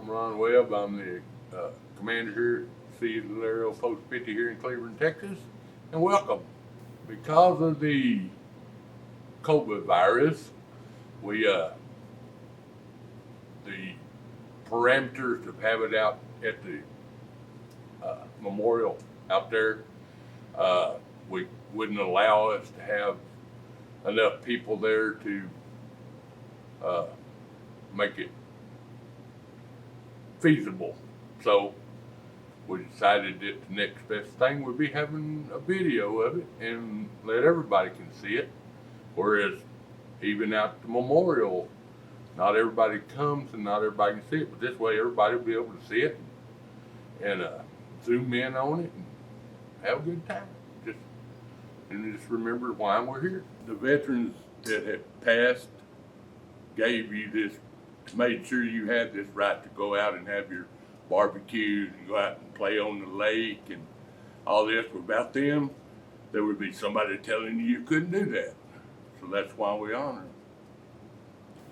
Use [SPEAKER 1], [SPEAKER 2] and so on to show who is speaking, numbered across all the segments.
[SPEAKER 1] I'm Ron Webb. I'm the commander here at City of Post 50 here in Cleburne, Texas. And welcome. Because of the COVID virus, the parameters of have it out at the memorial out there, we wouldn't allow us to have enough people there to make it feasible. So we decided that the next best thing would be having a video of it and let everybody can see it. Whereas even out the memorial, not everybody comes and not everybody can see it, but this way everybody will be able to see it and zoom in on it and have a good time. Just remember why we're here. The veterans that have passed gave you this, made sure you had this right to go out and have your barbecues and go out and play on the lake and all this. Without them, there would be somebody telling you couldn't do that. So that's why we honor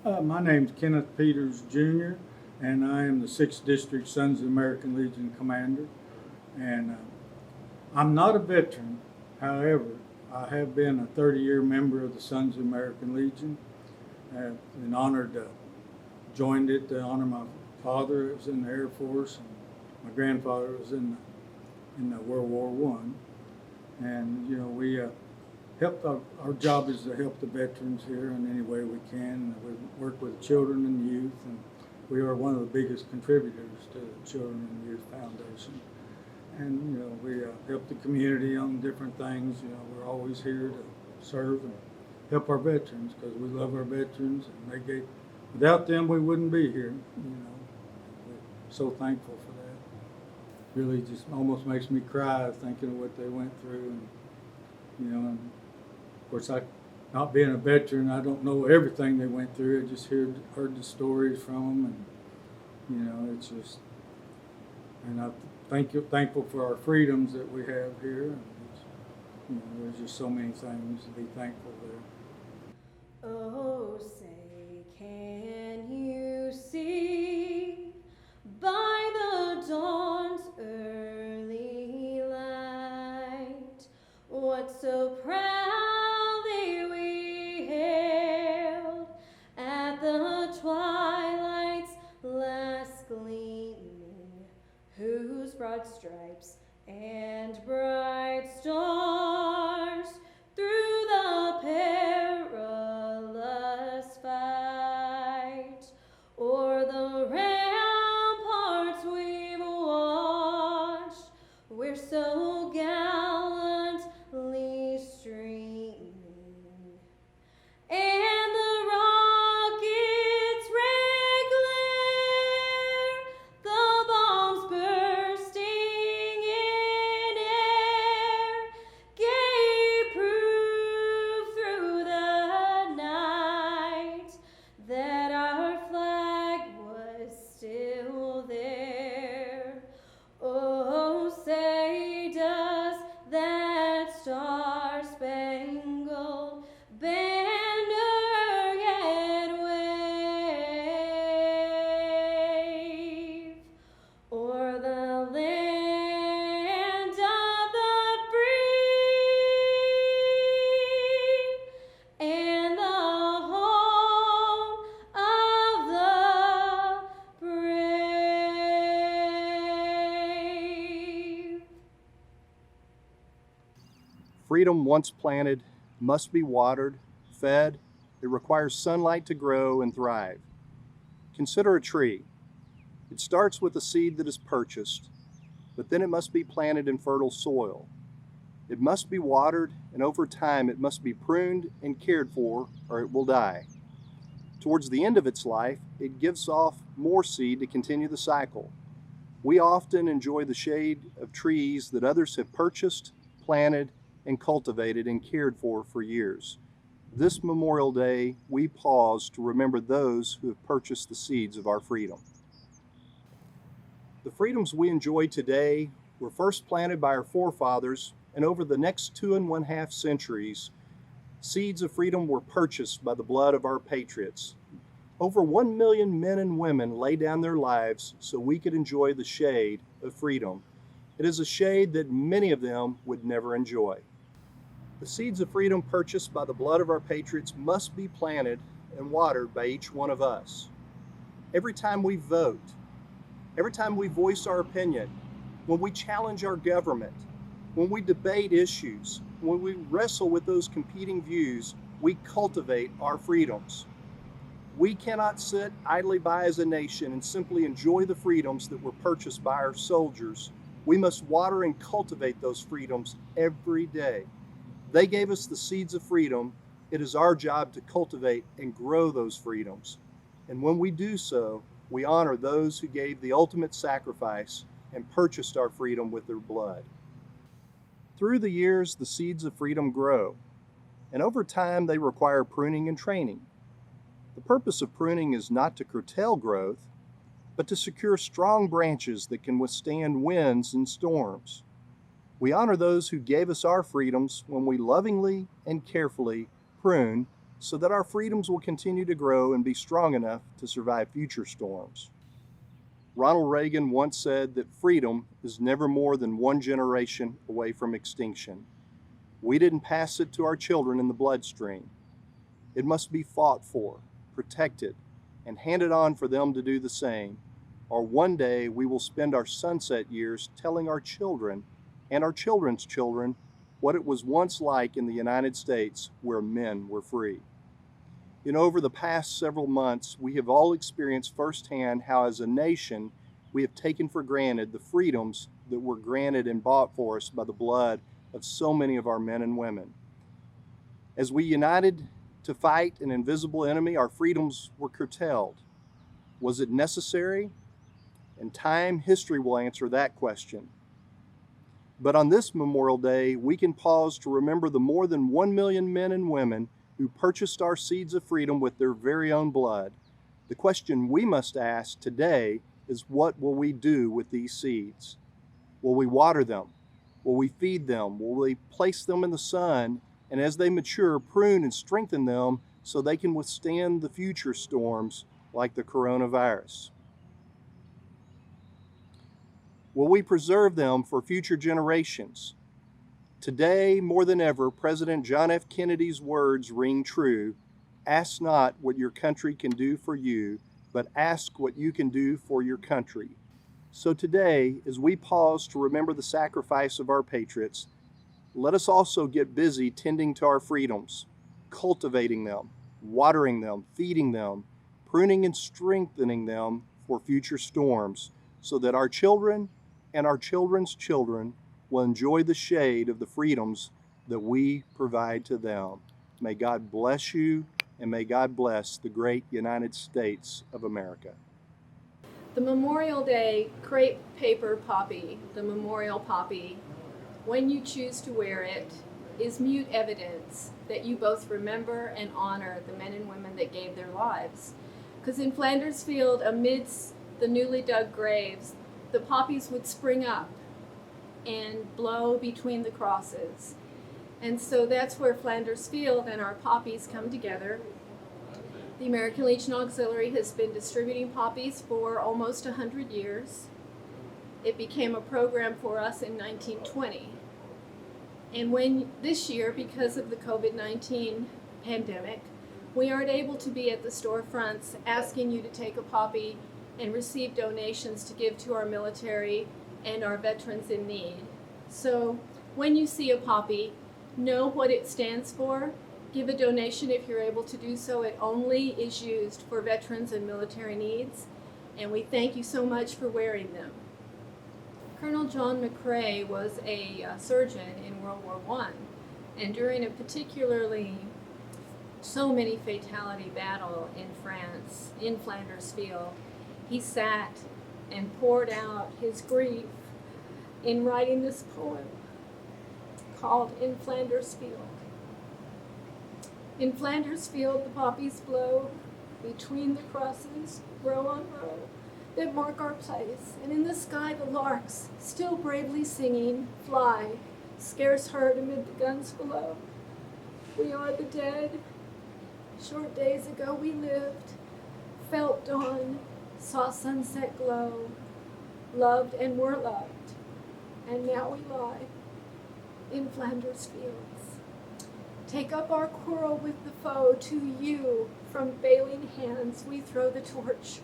[SPEAKER 1] them.
[SPEAKER 2] My name's Kenneth Peters Jr., and I am the 6th District Sons of the American Legion Commander. And I'm not a veteran, however, I have been a 30-year member of the Sons of the American Legion. I've been honored to joined it to honor my father who was in the Air Force, and my grandfather was in the World War I. And you know, we help. Our job is to help the veterans here in any way we can. We work with children and youth, and we are one of the biggest contributors to the Children and Youth Foundation. And you know, we help the community on different things. You know, we're always here to serve and help our veterans because we love our veterans, and without them we wouldn't be here. You know, we're so thankful for that. Really, just almost makes me cry thinking of what they went through, and you know, and of course, not being a veteran, I don't know everything they went through. I just heard the stories from them, and you know, it's just, and I'm thankful for our freedoms that we have here. And you know, there's just so many things to be thankful there.
[SPEAKER 3] Oh, say, can you see by the dawn's early light what so proudly we hailed at the twilight's last gleaming, whose broad stripes and bright stars through the perilous fight o'er the ramparts we've watched, we're so gallantly streaming, and the rockets' red glare, the bombs bursting in air, gave proof through the night that our flag was still there. Oh, say does that star-spangled banner yet wave o'er the land of the free and the home of the brave.
[SPEAKER 4] Freedom, once planted, must be watered, fed. It requires sunlight to grow and thrive. Consider a tree. It starts with a seed that is purchased, but then it must be planted in fertile soil. It must be watered, and over time it must be pruned and cared for, or it will die. Towards the end of its life, it gives off more seed to continue the cycle. We often enjoy the shade of trees that others have purchased, planted, and cultivated and cared for years. This Memorial Day, we pause to remember those who have purchased the seeds of our freedom. The freedoms we enjoy today were first planted by our forefathers, and over the next 2.5 centuries, seeds of freedom were purchased by the blood of our patriots. Over 1 million men and women lay down their lives so we could enjoy the shade of freedom. It is a shade that many of them would never enjoy. The seeds of freedom purchased by the blood of our patriots must be planted and watered by each one of us. Every time we vote, every time we voice our opinion, when we challenge our government, when we debate issues, when we wrestle with those competing views, we cultivate our freedoms. We cannot sit idly by as a nation and simply enjoy the freedoms that were purchased by our soldiers. We must water and cultivate those freedoms every day. They gave us the seeds of freedom. It is our job to cultivate and grow those freedoms. And when we do so, we honor those who gave the ultimate sacrifice and purchased our freedom with their blood. Through the years, the seeds of freedom grow, and over time they require pruning and training. The purpose of pruning is not to curtail growth, but to secure strong branches that can withstand winds and storms. We honor those who gave us our freedoms when we lovingly and carefully prune so that our freedoms will continue to grow and be strong enough to survive future storms. Ronald Reagan once said that freedom is never more than one generation away from extinction. We didn't pass it to our children in the bloodstream. It must be fought for, protected, and handed on for them to do the same, or one day we will spend our sunset years telling our children and our children's children what it was once like in the United States where men were free. Over the past several months, we have all experienced firsthand how as a nation we have taken for granted the freedoms that were granted and bought for us by the blood of so many of our men and women. As we united to fight an invisible enemy, our freedoms were curtailed. Was it necessary? In time, history will answer that question. But on this Memorial Day, we can pause to remember the more than 1 million men and women who purchased our seeds of freedom with their very own blood. The question we must ask today is, what will we do with these seeds? Will we water them? Will we feed them? Will we place them in the sun, and as they mature, prune and strengthen them so they can withstand the future storms like the coronavirus? Will we preserve them for future generations? Today, more than ever, President John F. Kennedy's words ring true. Ask not what your country can do for you, but ask what you can do for your country. So today, as we pause to remember the sacrifice of our patriots, let us also get busy tending to our freedoms, cultivating them, watering them, feeding them, pruning and strengthening them for future storms, so that our children and our children's children will enjoy the shade of the freedoms that we provide to them. May God bless you, and may God bless the great United States of America.
[SPEAKER 5] The Memorial Day crepe paper poppy, the memorial poppy, when you choose to wear it, is mute evidence that you both remember and honor the men and women that gave their lives. Because in Flanders Field, amidst the newly dug graves, the poppies would spring up and blow between the crosses. And so that's where Flanders Field and our poppies come together. The American Legion Auxiliary has been distributing poppies for almost 100 years. It became a program for us in 1920. And when this year, because of the COVID-19 pandemic, we aren't able to be at the storefronts asking you to take a poppy and receive donations to give to our military and our veterans in need. So when you see a poppy, know what it stands for. Give a donation if you're able to do so. It only is used for veterans and military needs. And we thank you so much for wearing them. Colonel John McCrae was a surgeon in World War I. And during a particularly so many fatality battle in France, in Flanders Field, he sat and poured out his grief in writing this poem called In Flanders Field. In Flanders Field the poppies blow, between the crosses, row on row, that mark our place, and in the sky the larks, still bravely singing, fly, scarce heard amid the guns below. We are the dead. Short days ago we lived, felt dawn, saw sunset glow, loved and were loved, and now we lie in Flanders fields. Take up our quarrel with the foe, to you from failing hands we throw the torch.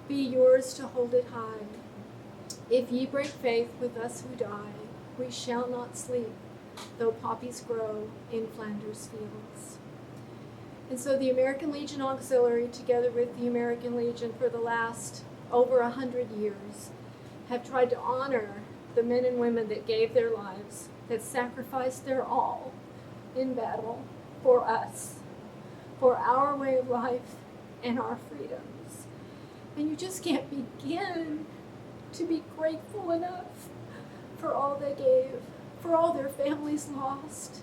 [SPEAKER 5] Be yours to hold it high. If ye break faith with us who die, we shall not sleep, though poppies grow in Flanders fields. And so the American Legion Auxiliary, together with the American Legion for the last over 100 years, have tried to honor the men and women that gave their lives, that sacrificed their all in battle for us, for our way of life and our freedoms. And you just can't begin to be grateful enough for all they gave, for all their families lost.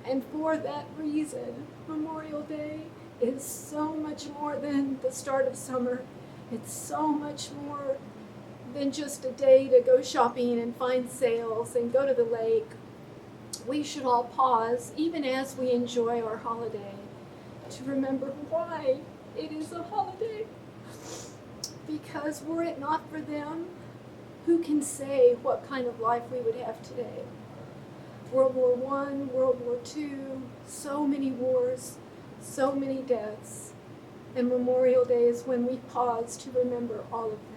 [SPEAKER 5] And for that reason, Memorial Day is so much more than the start of summer. It's so much more than just a day to go shopping and find sales and go to the lake. We should all pause, even as we enjoy our holiday, to remember why it is a holiday. Because were it not for them, who can say what kind of life we would have today? World War I, World War II, so many wars, so many deaths. And Memorial Day is when we pause to remember all of them.